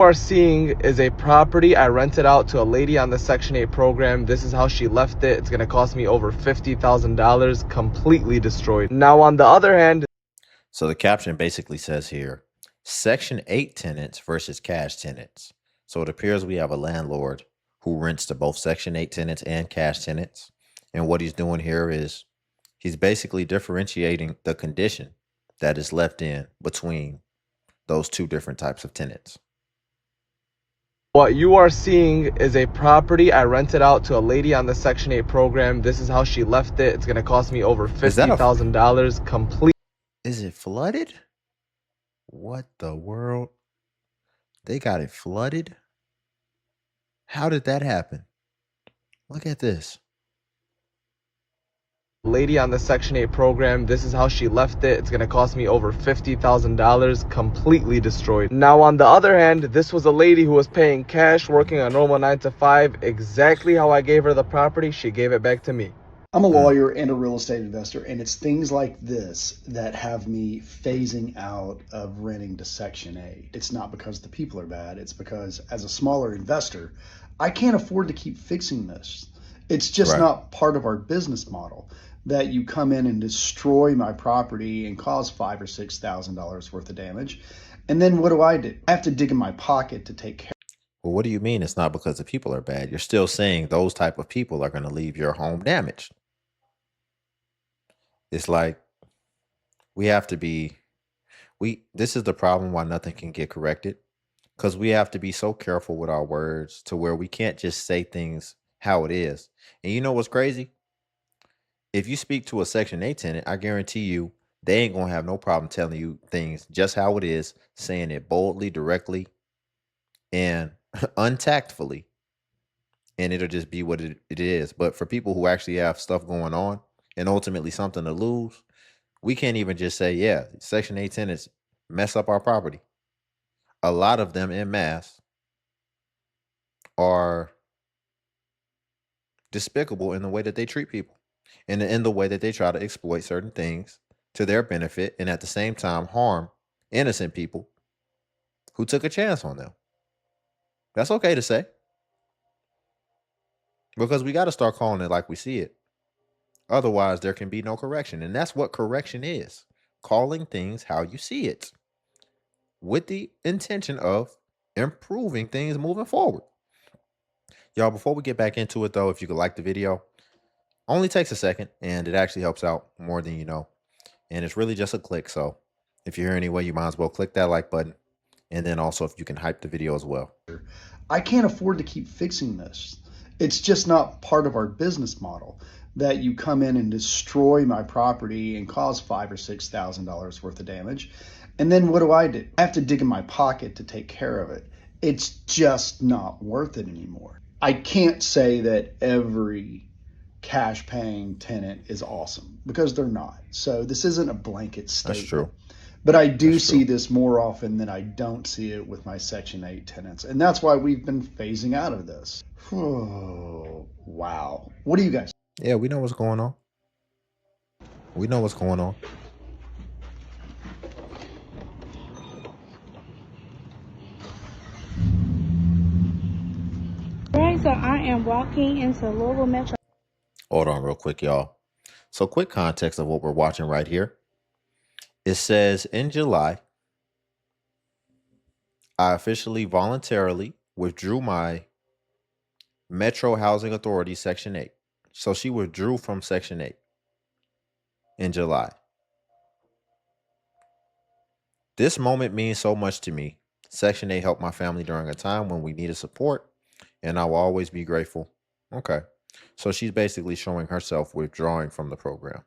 Are seeing is a property I rented out to a lady on the Section 8 program. This is how she left it. It's going to cost me over $50,000, completely destroyed. Now, on the other hand, so the caption basically says here, Section 8 tenants versus cash tenants. So it appears we have a landlord who rents to both Section 8 tenants and cash tenants. And what he's doing here is he's basically differentiating the condition that is left in between those two different types of tenants. what you are seeing is a property I rented out to a lady on the Section 8 program. This is how she left it. It's going to cost me over $50,000, complete. Is it flooded? What the world? They got it flooded? How did that happen? Look at this. Lady on the Section 8 program. This is how she left it. It's going to cost me over $50,000, completely destroyed. Now, on the other hand, this was a lady who was paying cash, working a normal 9 to 5. Exactly how I gave her the property, she gave it back to me. I'm a lawyer and a real estate investor, and it's things like this that have me phasing out of renting to Section 8. It's not because the people are bad. It's because as a smaller investor, I can't afford to keep fixing this. It's just not part of our business model that you come in and destroy my property and cause $5,000 or $6,000 worth of damage. And then what do? I have to dig in my pocket to take care. Well, what do you mean it's not because the people are bad? You're still saying those type of people are going to leave your home damaged. It's like we have to be, this is the problem why nothing can get corrected, because we have to be so careful with our words to where we can't just say things how it is. And you know what's crazy? If you speak to a Section 8 tenant, I guarantee you they ain't going to have no problem telling you things just how it is, saying it boldly, directly, and untactfully. And it'll just be what it is. But for people who actually have stuff going on and ultimately something to lose, we can't even just say, yeah, Section 8 tenants mess up our property. A lot of them en masse are despicable in the way that they treat people and in the way that they try to exploit certain things to their benefit and at the same time harm innocent people who took a chance on them. That's okay to say, because we got to start calling it like we see it. Otherwise, there can be no correction. And that's what correction is. Calling things how you see it with the intention of improving things moving forward. Y'all, before we get back into it, though, if you could like the video, only takes a second and it actually helps out more than you know. And it's really just a click. So if you're here anyway, you might as well click that like button. And then also if you can hype the video as well. I can't afford to keep fixing this. It's just not part of our business model that you come in and destroy my property and cause $5,000 or $6,000 worth of damage. And then what do? I have to dig in my pocket to take care of it. It's just not worth it anymore. I can't say that every cash paying tenant is awesome, because they're not. So this isn't a blanket statement. That's true. But I do see this more often than I don't see it with my Section 8 tenants. And that's why we've been phasing out of this. Oh, wow. What do you guys? Yeah, we know what's going on. We know what's going on. Right, so I am walking into Louisville Metro. Hold on real quick, y'all. So quick context of what we're watching right here. It says in July, I officially voluntarily withdrew my Metro Housing Authority Section 8. So she withdrew from Section 8 in July. This moment means so much to me. Section 8 helped my family during a time when we needed support, and I will always be grateful. Okay. So she's basically showing herself withdrawing from the program.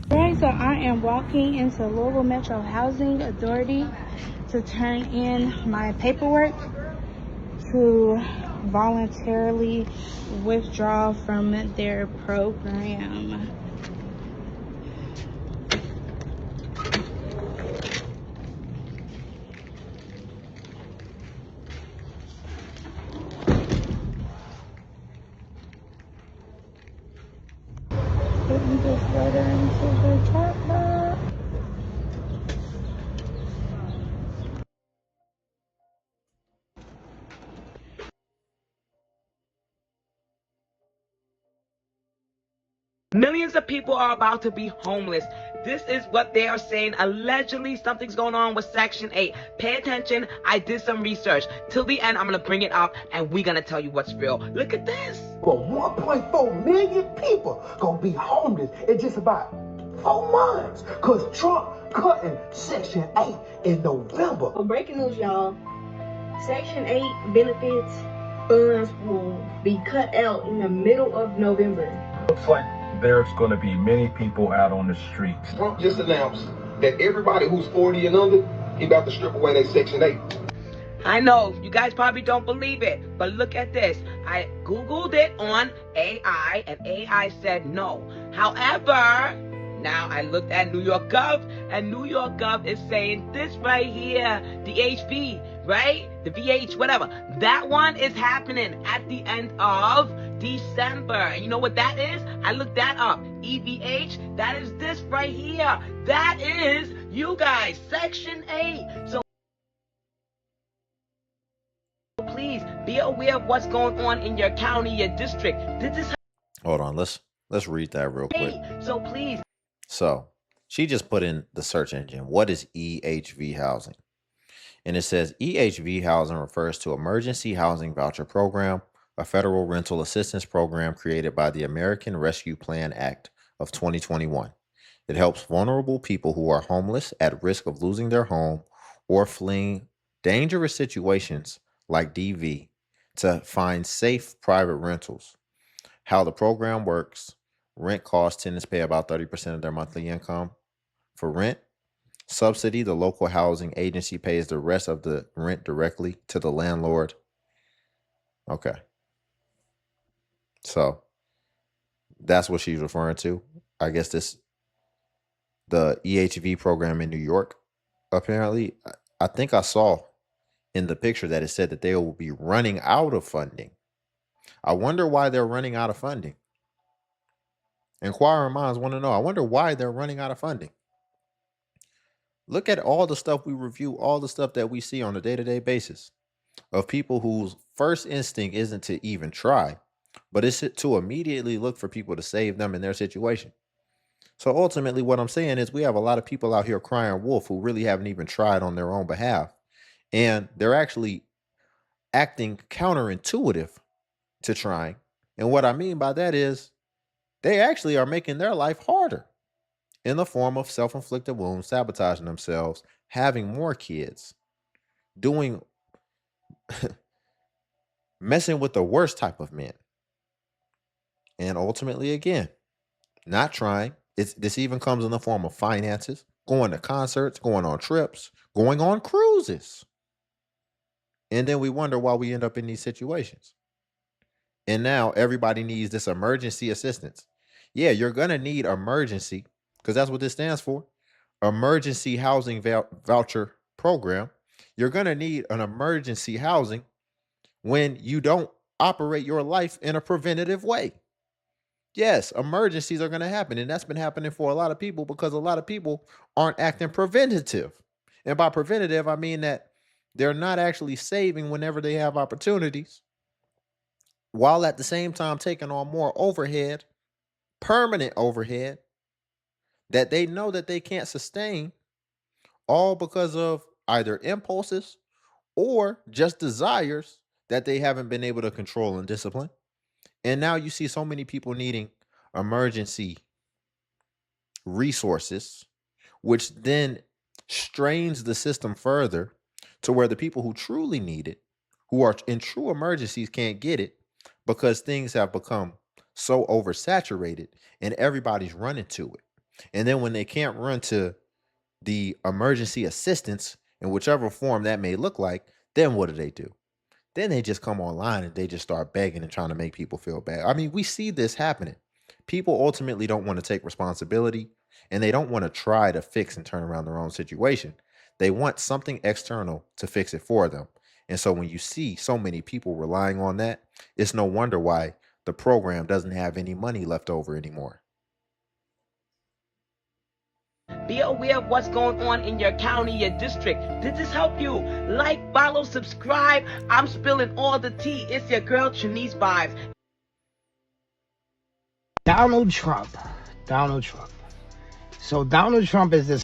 Right, so I am walking into Louisville Metro Housing Authority to turn in my paperwork to voluntarily withdraw from their program. Putting this letter into the chat box. Millions of people are about to be homeless. This is what they are saying. Allegedly, something's going on with Section 8. Pay attention. I did some research. Till the end, I'm going to bring it up, and we're going to tell you what's real. Look at this. Well, 1.4 million people going to be homeless in just about 4 months because Trump cutting Section 8 in November. Well, breaking news, y'all. Section 8 benefits funds will be cut out in the middle of November. Looks like there's going to be many people out on the streets. Trump just announced that everybody who's 40 and under, he about to strip away their Section 8. I know, you guys probably don't believe it, but look at this. I Googled it on AI, and AI said no. However, now I looked at New York Gov, and New York Gov is saying this right here, the HV, right? The VH, whatever. That one is happening at the end of December. And you know what that is? I looked that up. EVH, that is this right here. That is, you guys, Section 8. So please be aware of what's going on in your county, your district. This is Hold on, let's read that real quick. so please. So she just put in the search engine, what is EHV housing? And it says EHV housing refers to Emergency Housing Voucher Program, a federal rental assistance program created by the American Rescue Plan Act of 2021. It helps vulnerable people who are homeless, at risk of losing their home, or fleeing dangerous situations like DV to find safe private rentals. How the program works: rent costs, tenants pay about 30% of their monthly income for rent. Subsidy, the local housing agency pays the rest of the rent directly to the landlord. Okay. So that's what she's referring to. I guess the EHV program in New York, apparently, I think I saw in the picture that it said that they will be running out of funding. I wonder why they're running out of funding. Inquiring minds want to know. I wonder why they're running out of funding. Look at all the stuff we review, all the stuff that we see on a day-to-day basis of people whose first instinct isn't to even try, but it's to immediately look for people to save them in their situation. So ultimately, what I'm saying is we have a lot of people out here crying wolf who really haven't even tried on their own behalf. And they're actually acting counterintuitive to trying. And what I mean by that is they actually are making their life harder in the form of self-inflicted wounds, sabotaging themselves, having more kids, doing, messing with the worst type of men. And ultimately, again, not trying. This even comes in the form of finances, going to concerts, going on trips, going on cruises. And then we wonder why we end up in these situations. And now everybody needs this emergency assistance. Yeah, you're going to need emergency, because that's what this stands for. Emergency Housing Voucher Program. You're going to need an emergency housing when you don't operate your life in a preventative way. Yes, emergencies are going to happen. And that's been happening for a lot of people because a lot of people aren't acting preventative. And by preventative, I mean that they're not actually saving whenever they have opportunities, while at the same time taking on more overhead, permanent overhead, that they know that they can't sustain, all because of either impulses or just desires that they haven't been able to control and discipline. And now you see so many people needing emergency resources, which then strains the system further to where the people who truly need it, who are in true emergencies, can't get it because things have become so oversaturated and everybody's running to it. And then when they can't run to the emergency assistance in whichever form that may look like, then what do? Then they just come online and they just start begging and trying to make people feel bad. I mean, we see this happening. People ultimately don't want to take responsibility, and they don't want to try to fix and turn around their own situation. They want something external to fix it for them. And so when you see so many people relying on that, it's no wonder why the program doesn't have any money left over anymore. Be aware of what's going on in your county, your district. Did this help you? Like, follow, subscribe. I'm spilling all the tea. It's your girl, Trinice Vibes. Donald Trump. So Donald Trump is this.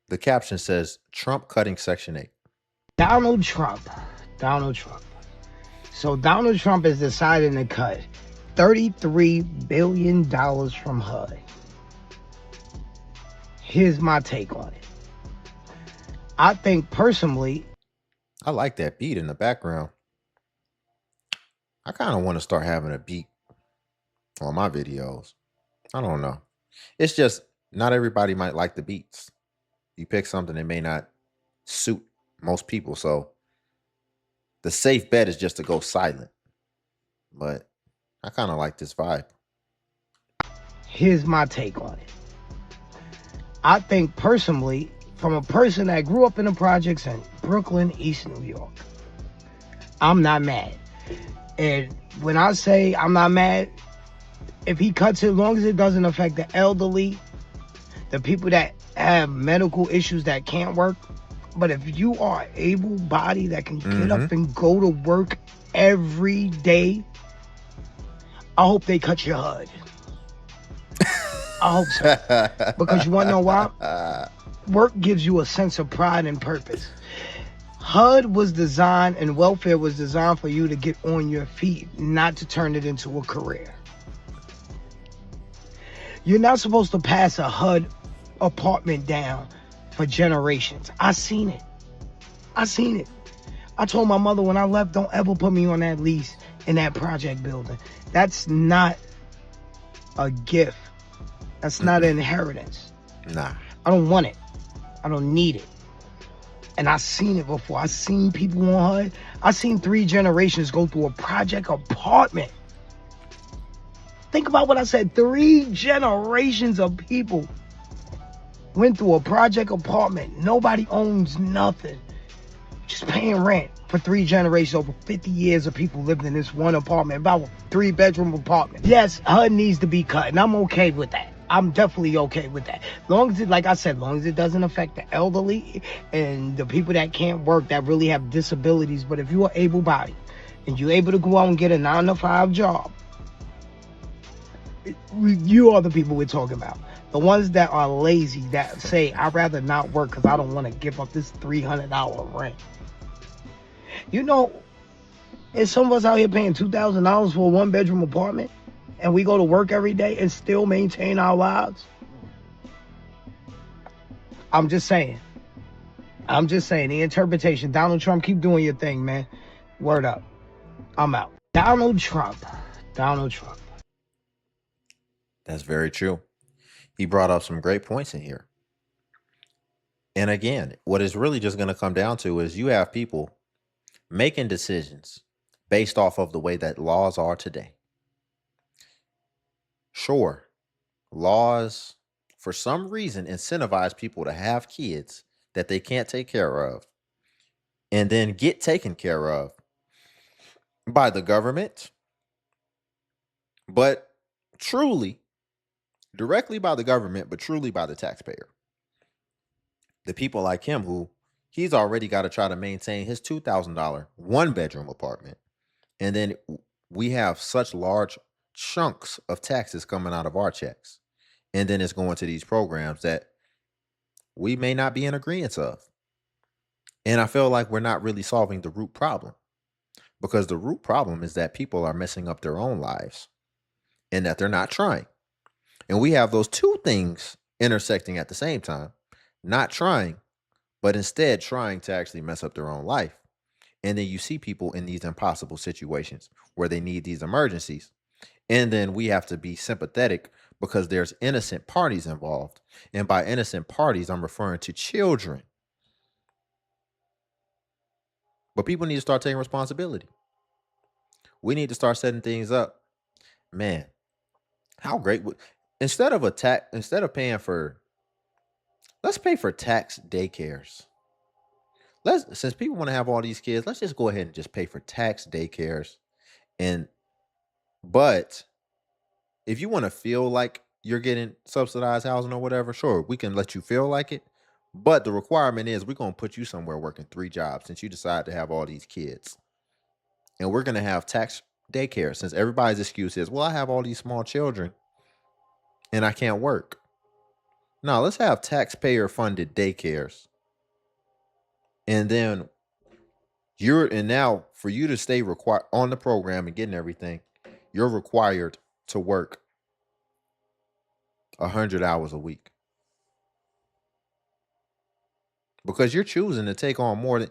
The caption says Trump cutting Section 8. Donald Trump. So Donald Trump is deciding to cut $33 billion from HUD. Here's my take on it. I think personally, I like that beat in the background. I kind of want to start having a beat on my videos. I don't know. It's just not everybody might like the beats. You pick something that may not suit most people. So the safe bet is just to go silent. But I kind of like this vibe. here's my take on it. I think personally, from a person that grew up in the projects in Brooklyn, East New York, I'm not mad. And when I say I'm not mad, if he cuts it, as long as it doesn't affect the elderly, the people that have medical issues that can't work. But if you are able-bodied that can get up and go to work every day, I hope they cut your HUD. I hope so. Because you want to know why? Work gives you a sense of pride and purpose. HUD was designed and welfare was designed for you to get on your feet, not to turn it into a career. You're not supposed to pass a HUD apartment down for generations. I seen it. I told my mother when I left, don't ever put me on that lease in that project building. That's not a gift. That's not an inheritance. Nah. I don't want it. I don't need it. And I seen it before. I seen people on HUD. I seen 3 generations go through a project apartment. Think about what I said. 3 generations of people went through a project apartment. Nobody owns nothing. Just paying rent for 3 generations. Over 50 years of people lived in this one apartment. About a 3-bedroom apartment. Yes, HUD needs to be cut. And I'm okay with that. I'm definitely okay with that. Long as it, like I said, long as it doesn't affect the elderly and the people that can't work, that really have disabilities. But if you are able-bodied and you're able to go out and get a 9-to-5 job, you are the people we're talking about. The ones that are lazy, that say, I'd rather not work because I don't want to give up this $300 rent. You know, there's some of us out here paying $2,000 for a 1-bedroom apartment, and we go to work every day and still maintain our lives. I'm just saying. The interpretation. Donald Trump, keep doing your thing, man. Word up. I'm out. Donald Trump. That's very true. He brought up some great points in here. And again, what it's really just going to come down to is you have people making decisions based off of the way that laws are today. Sure, laws, for some reason, incentivize people to have kids that they can't take care of and then get taken care of by the government, but truly, directly by the government, but truly by the taxpayer. The people like him who he's already got to try to maintain his $2,000 1-bedroom apartment. And then we have such large chunks of taxes coming out of our checks. And then it's going to these programs that we may not be in agreement of. And I feel like we're not really solving the root problem, because the root problem is that people are messing up their own lives and that they're not trying. And we have those 2 things intersecting at the same time, not trying, but instead trying to actually mess up their own life. And then you see people in these impossible situations where they need these emergencies. And then we have to be sympathetic because there's innocent parties involved. And by innocent parties, I'm referring to children. But people need to start taking responsibility. We need to start setting things up. Man, how great would, instead of paying for, let's pay for tax daycares. Since people want to have all these kids, let's just go ahead and just pay for tax daycares. But if you want to feel like you're getting subsidized housing or whatever, sure, we can let you feel like it. But the requirement is we're going to put you somewhere working 3 jobs since you decide to have all these kids. And we're going to have tax daycare since everybody's excuse is, well, I have all these small children and I can't work. No, let's have taxpayer funded daycares. And then now for you to stay required on the program and getting everything, you're required to work 100 hours a week. Because you're choosing to take on more than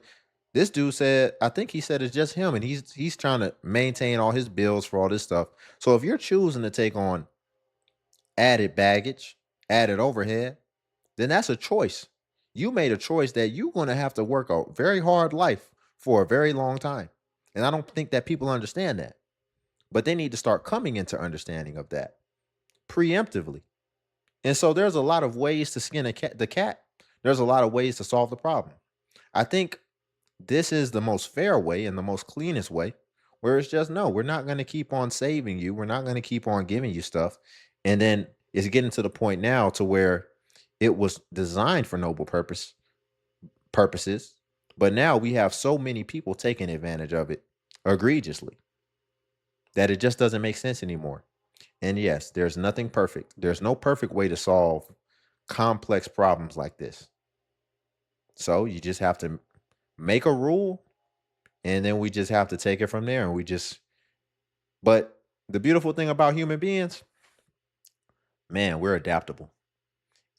this dude said. I think he said it's just him, and he's trying to maintain all his bills for all this stuff. So if you're choosing to take on added baggage, added overhead, then that's a choice. You made a choice that you're going to have to work a very hard life for a very long time. And I don't think that people understand that. But they need to start coming into understanding of that preemptively. And so there's a lot of ways to skin the cat. There's a lot of ways to solve the problem. I think this is the most fair way and the most cleanest way, where it's just, no, we're not going to keep on saving you. We're not going to keep on giving you stuff. And then it's getting to the point now to where it was designed for noble purposes. But now we have so many people taking advantage of it egregiously that it just doesn't make sense anymore. And yes, there's nothing perfect. There's no perfect way to solve complex problems like this. So you just have to make a rule, and then we just have to take it from there. And but the beautiful thing about human beings, man, we're adaptable,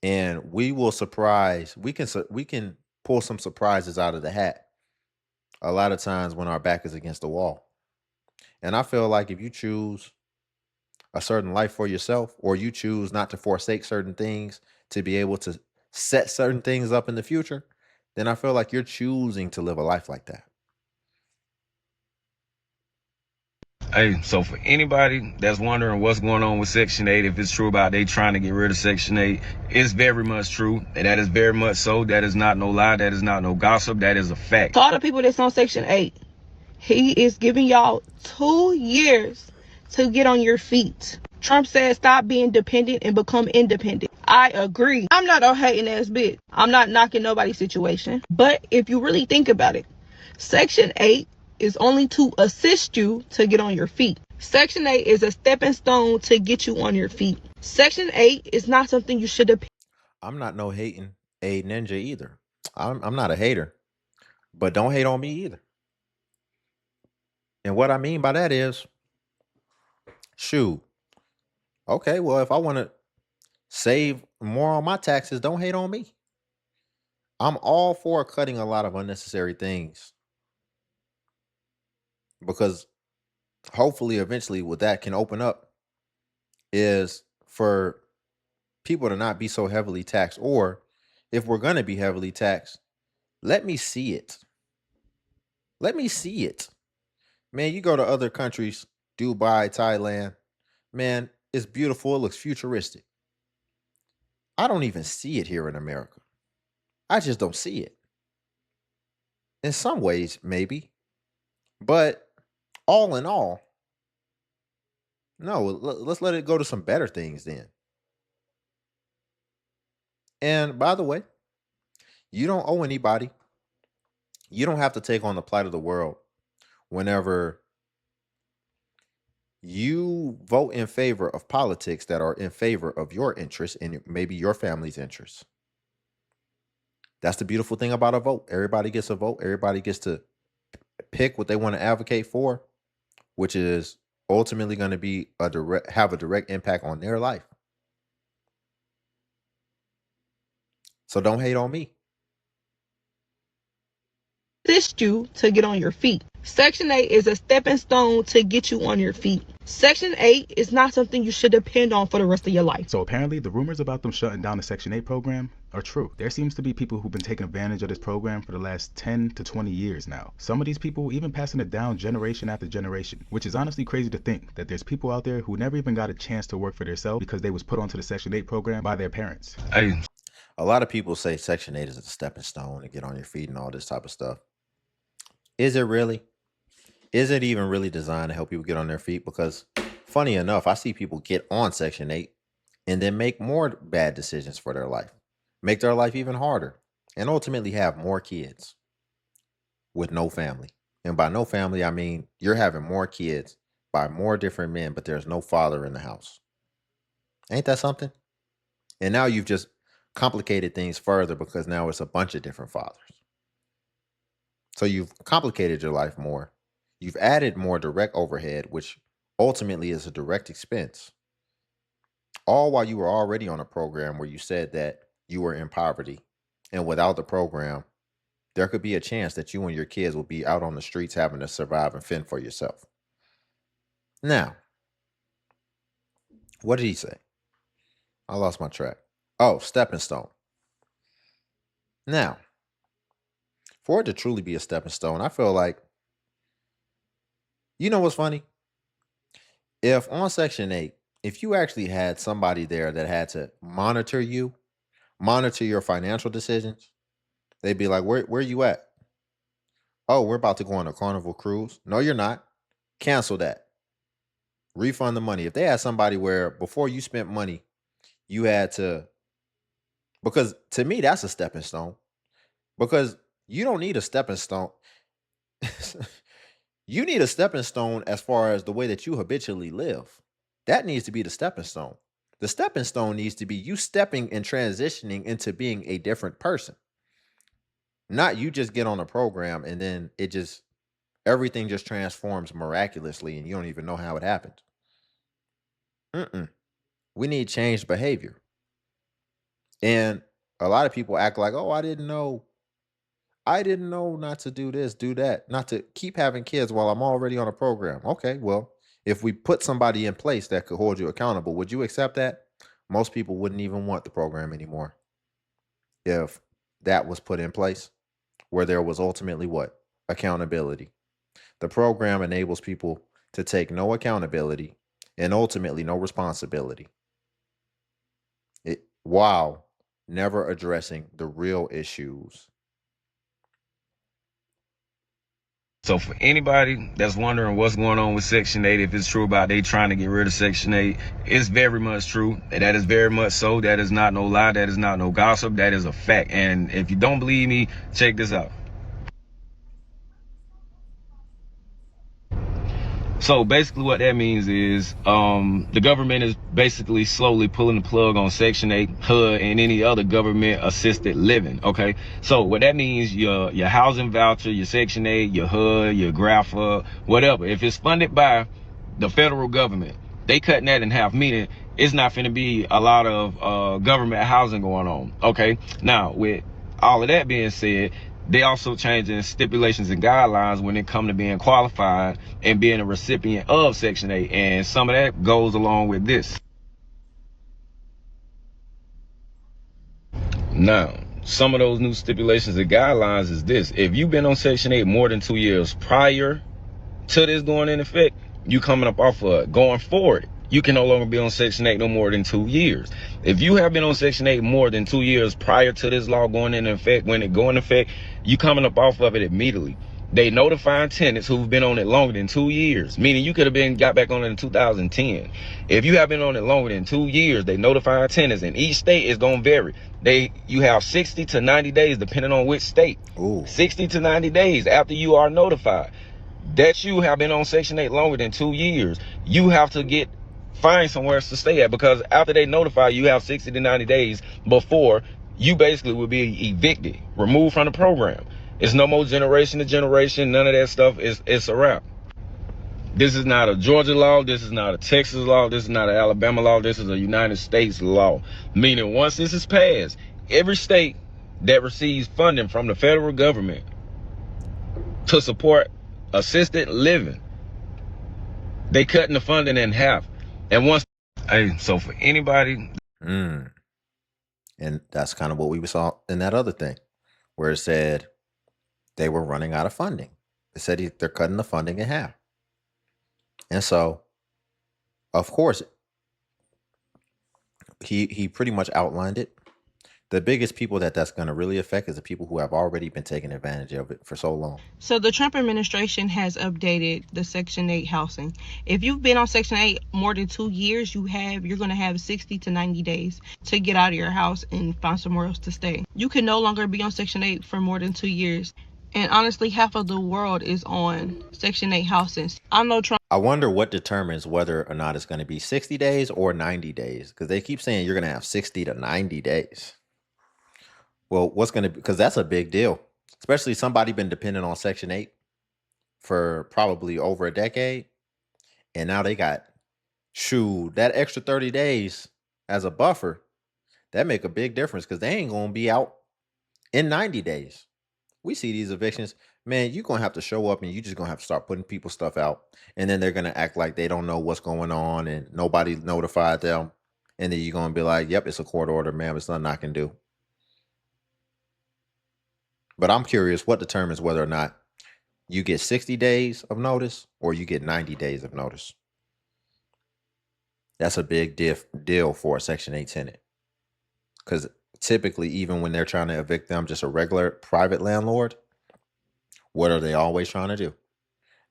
and we will surprise. We can pull some surprises out of the hat a lot of times when our back is against the wall. And I feel like if you choose a certain life for yourself, or you choose not to forsake certain things to be able to set certain things up in the future, then I feel like you're choosing to live a life like that. Hey, so for anybody that's wondering what's going on with Section 8, if it's true about they trying to get rid of Section 8, it's very much true. And that is very much so. That is not no lie. That is not no gossip. That is a fact. To all the people that's on Section 8, he is giving y'all 2 years to get on your feet. Trump said stop being dependent and become independent. I agree. I'm not a hating ass bitch. I'm not knocking nobody's situation. But if you really think about it, Section 8 is only to assist you to get on your feet. Section 8 is a stepping stone to get you on your feet. Section 8 is not something you should depend. I'm not no hating a ninja either. I'm not a hater, but don't hate on me either. And what I mean by that is, shoot, okay, well, if I want to save more on my taxes, don't hate on me. I'm all for cutting a lot of unnecessary things, because hopefully eventually what that can open up is for people to not be so heavily taxed. Or if we're going to be heavily taxed, let me see it. Let me see it. Man, you go to other countries, Dubai, Thailand, man, it's beautiful. It looks futuristic. I don't even see it here in America. I just don't see it. In some ways, maybe. But all in all, no, let's let it go to some better things then. And by the way, you don't owe anybody. You don't have to take on the plight of the world whenever you vote in favor of politics that are in favor of your interests and maybe your family's interests. That's the beautiful thing about a vote. Everybody gets a vote. Everybody gets to pick what they want to advocate for, which is ultimately going to be have a direct impact on their life. So don't hate on me. Assist you to get on your feet. Section 8 is a stepping stone to get you on your feet. Section 8 is not something you should depend on for the rest of your life. So apparently the rumors about them shutting down the Section 8 program are true. There seems to be people who've been taking advantage of this program for the last 10 to 20 years now. Some of these people even passing it down generation after generation, which is honestly crazy to think that there's people out there who never even got a chance to work for themselves because they was put onto the Section 8 program by their parents. Hey, a lot of people say Section 8 is a stepping stone to get on your feet and all this type of stuff. Is it really? Is it even really designed to help people get on their feet? Because funny enough, I see people get on Section 8 and then make more bad decisions for their life, make their life even harder, and ultimately have more kids with no family. And by no family, I mean you're having more kids by more different men, but there's no father in the house. Ain't that something? And now you've just complicated things further because now it's a bunch of different fathers. So you've complicated your life more. You've added more direct overhead, which ultimately is a direct expense, all while you were already on a program where you said that you were in poverty. And without the program, there could be a chance that you and your kids will be out on the streets having to survive and fend for yourself. Now, what did he say? I lost my track. Oh, stepping stone. Now, for it to truly be a stepping stone, I feel like, you know what's funny? If on Section 8, if you actually had somebody there that had to monitor your financial decisions, they'd be like, where you at? Oh, we're about to go on a Carnival cruise. No, you're not. Cancel that. Refund the money. If they had somebody where before you spent money, you had to, because to me, that's a stepping stone. Because you don't need a stepping stone. You need a stepping stone as far as the way that you habitually live. That needs to be the stepping stone. The stepping stone needs to be you stepping and transitioning into being a different person. Not you just get on a program and then everything just transforms miraculously and you don't even know how it happened. We need changed behavior. And a lot of people act like, oh, I didn't know not to do this, do that, not to keep having kids while I'm already on a program. Okay, well, if we put somebody in place that could hold you accountable, would you accept that? Most people wouldn't even want the program anymore if that was put in place, where there was ultimately what? Accountability. The program enables people to take no accountability and ultimately no responsibility, while never addressing the real issues. So for anybody that's wondering what's going on with Section 8, if it's true about they trying to get rid of Section 8, it's very much true. That is very much so. That is not no lie. That is not no gossip. That is a fact. And if you don't believe me, check this out. So basically what that means is the government is basically slowly pulling the plug on Section 8, HUD, and any other government assisted living. Okay, so what that means, your housing voucher, your Section 8, your HUD, your GRAFA, whatever, if it's funded by the federal government, they cutting that in half, meaning it's not going to be a lot of government housing going on. Okay, now with all of that being said, they also changing stipulations and guidelines when it come to being qualified and being a recipient of Section 8. And some of that goes along with this. Now, some of those new stipulations and guidelines is this. If you've been on Section 8 more than 2 years prior to this going in effect, you coming up off of it. Going forward, you can no longer be on Section 8 no more than 2 years. If you have been on Section 8 more than 2 years prior to this law going in effect, when it go in effect, you coming up off of it immediately. They notifying tenants who've been on it longer than 2 years, meaning you could have got back on it in 2010. If you have been on it longer than 2 years, they notify tenants, and each state is going to vary. You have 60 to 90 days, depending on which state. Ooh. 60 to 90 days after you are notified that you have been on Section 8 longer than 2 years, you have to find somewhere else to stay at, because after they notify you, have 60 to 90 days before you basically will be evicted, removed from the program. It's no more generation to generation. None of that stuff. It's a wrap. This is not a Georgia law. This is not a Texas law. This is not an Alabama law. This is a United States law. Meaning once this is passed, every state that receives funding from the federal government to support assisted living, they cutting the funding in half. And so for anybody. And that's kind of what we saw in that other thing, where it said they were running out of funding. It said they're cutting the funding in half. And so, of course, he pretty much outlined it. The biggest people that's going to really affect is the people who have already been taking advantage of it for so long. So the Trump administration has updated the Section 8 housing. If you've been on Section 8 more than 2 years, you're going to have 60 to 90 days to get out of your house and find somewhere else to stay. You can no longer be on Section 8 for more than 2 years. And honestly, half of the world is on Section 8 housing. I know Trump. I wonder what determines whether or not it's going to be 60 days or 90 days, because they keep saying you're going to have 60 to 90 days. Well, what's going to be, because that's a big deal, especially somebody been dependent on Section 8 for probably over a decade. And now they got, that extra 30 days as a buffer, that make a big difference because they ain't going to be out in 90 days. We see these evictions, man, you're going to have to show up and you just going to have to start putting people's stuff out. And then they're going to act like they don't know what's going on and nobody notified them. And then you're going to be like, yep, it's a court order, man. It's nothing I can do. But I'm curious what determines whether or not you get 60 days of notice or you get 90 days of notice. That's a big deal for a Section 8 tenant. Because typically, even when they're trying to evict them, just a regular private landlord, what are they always trying to do?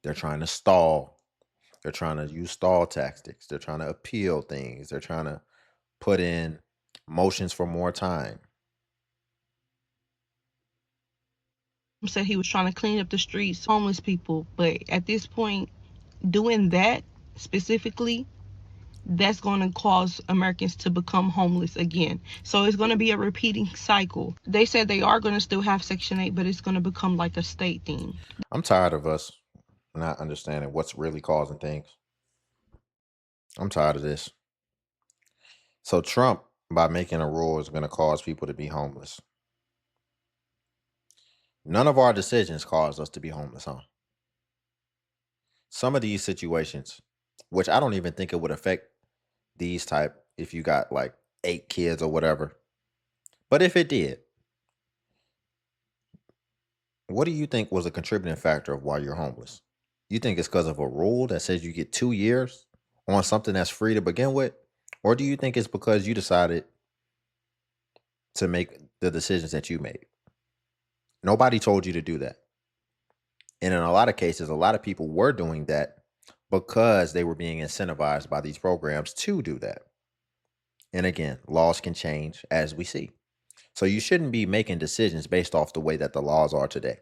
They're trying to stall. They're trying to use stall tactics. They're trying to appeal things. They're trying to put in motions for more time. Said he was trying to clean up the streets, homeless people. But at this point, doing that specifically, that's going to cause Americans to become homeless again. So it's going to be a repeating cycle. They said they are going to still have Section 8, but it's going to become like a state thing. I'm tired of us not understanding what's really causing things. I'm tired of this. So Trump, by making a rule, is going to cause people to be homeless. None of our decisions caused us to be homeless, huh? Some of these situations, which I don't even think it would affect these type if you got like 8 kids or whatever. But if it did, what do you think was a contributing factor of why you're homeless? You think it's because of a rule that says you get 2 years on something that's free to begin with? Or do you think it's because you decided to make the decisions that you made? Nobody told you to do that. And in a lot of cases, a lot of people were doing that because they were being incentivized by these programs to do that. And again, laws can change as we see. So you shouldn't be making decisions based off the way that the laws are today.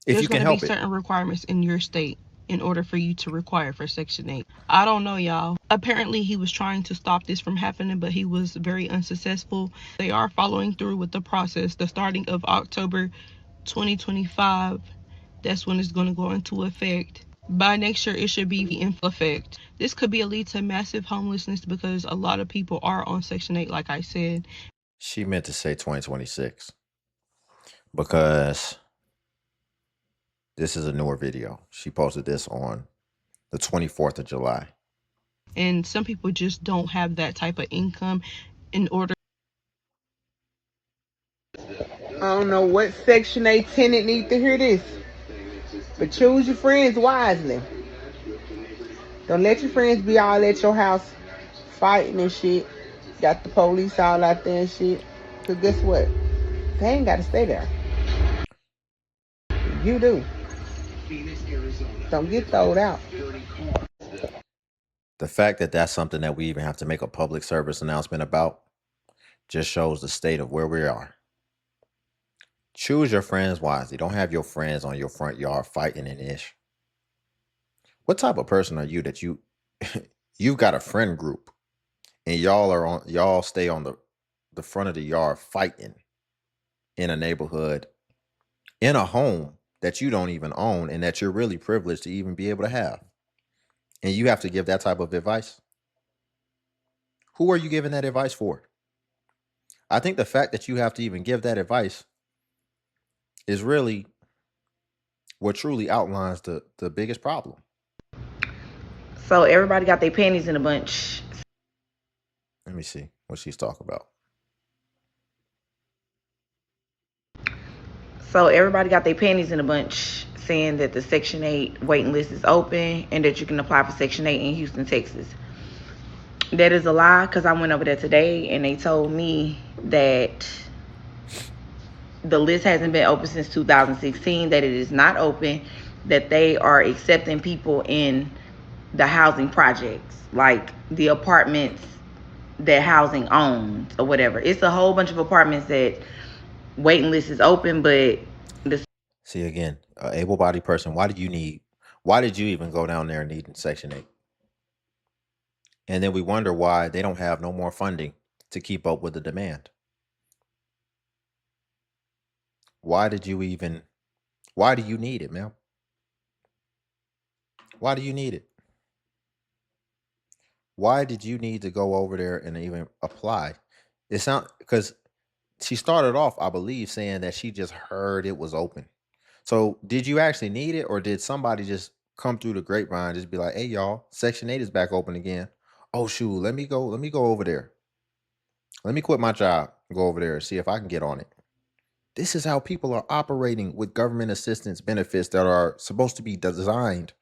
If There's you can going help to be it. certain requirements in your state in order for you to require for Section 8. I don't know, y'all. Apparently, he was trying to stop this from happening, but he was very unsuccessful. They are following through with the process. The starting of October 2025, that's when it's going to go into effect. By next year, it should be in effect. This could be a lead to massive homelessness because a lot of people are on Section 8, like I said. She meant to say 2026 because this is a newer video. She posted this on the 24th of July. And some people just don't have that type of income in order. I don't know what Section 8 tenant need to hear this, but choose your friends wisely. Don't let your friends be all at your house fighting and shit. Got the police all out there and shit. Because guess what? They ain't got to stay there. You do. Don't get thrown out. The fact that that's something that we even have to make a public service announcement about just shows the state of where we are. Choose your friends wisely. Don't have your friends on your front yard fighting and ish. What type of person are you that you've got a friend group and y'all stay on the front of the yard fighting in a neighborhood, in a home that you don't even own and that you're really privileged to even be able to have? And you have to give that type of advice? Who are you giving that advice for? I think the fact that you have to even give that advice is really what truly outlines the biggest problem. So everybody got their panties in a bunch. Let me see what she's talking about. So everybody got their panties in a bunch, saying that the Section 8 waiting list is open and that you can apply for Section 8 in Houston, Texas. That is a lie, because I went over there today and they told me that the list hasn't been open since 2016, that it is not open, that they are accepting people in the housing projects, like the apartments that housing owns or whatever. It's a whole bunch of apartments that waiting list is open, but the See, again, an able-bodied person, why did you even go down there and need Section 8? And then we wonder why they don't have no more funding to keep up with the demand. Why do you need it, ma'am? Why do you need it? Why did you need to go over there and even apply? It's not because she started off, I believe, saying that she just heard it was open. So did you actually need it, or did somebody just come through the grapevine, just be like, hey y'all, Section 8 is back open again. Oh shoot, let me go over there. Let me quit my job and go over there and see if I can get on it. This is how people are operating with government assistance benefits that are supposed to be designed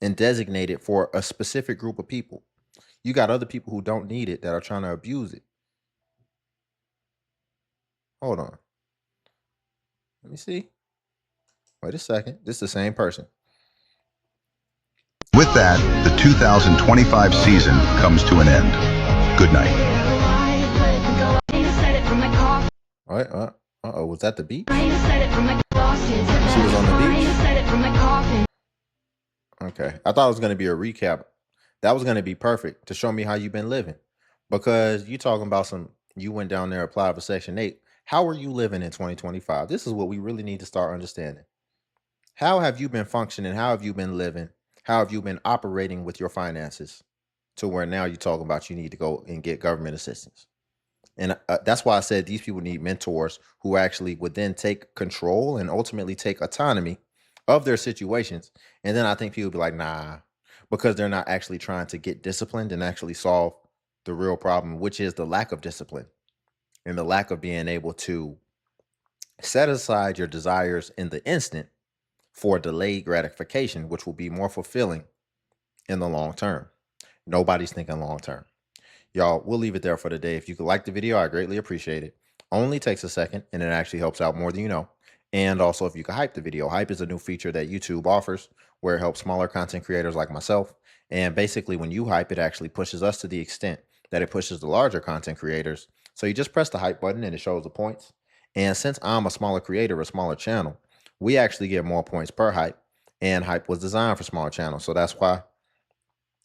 and designated for a specific group of people. You got other people who don't need it that are trying to abuse it. Hold on. Let me see. Wait a second. This is the same person. With that, the 2025 season comes to an end. Good night. All right. Uh-oh. Was that the beach? She was on the beach? Okay. I thought it was going to be a recap. That was going to be perfect to show me how you've been living. Because you talking about you went down there, applied for Section 8. How are you living in 2025? This is what we really need to start understanding. How have you been functioning? How have you been living? How have you been operating with your finances to where now you're talking about you need to go and get government assistance? And that's why I said these people need mentors who actually would then take control and ultimately take autonomy of their situations. And then I think people would be like, nah, because they're not actually trying to get disciplined and actually solve the real problem, which is the lack of discipline and the lack of being able to set aside your desires in the instant for delayed gratification, which will be more fulfilling in the long term. Nobody's thinking long term. Y'all, we'll leave it there for today. If you could like the video, I greatly appreciate it. Only takes a second, and it actually helps out more than you know. And also, if you could hype the video. Hype is a new feature that YouTube offers where it helps smaller content creators like myself. And basically, when you hype, it actually pushes us to the extent that it pushes the larger content creators. So you just press the hype button and it shows the points. And since I'm a smaller creator, a smaller channel, we actually get more points per hype. And hype was designed for smaller channels. So that's why.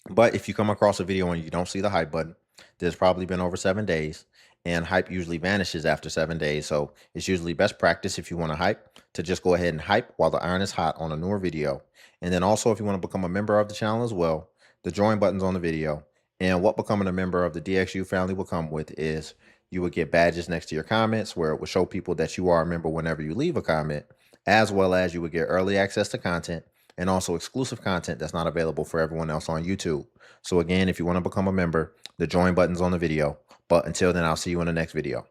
But if you come across a video and you don't see the hype button, there's probably been over 7 days, and hype usually vanishes after 7 days. So it's usually best practice if you want to hype to just go ahead and hype while the iron is hot on a newer video. And then also if you want to become a member of the channel as well, the join button's on the video. And what becoming a member of the DXU family will come with is you would get badges next to your comments where it will show people that you are a member whenever you leave a comment, as well as you would get early access to content and also exclusive content that's not available for everyone else on YouTube. So again, if you want to become a member, the join button's on the video. But until then, I'll see you in the next video.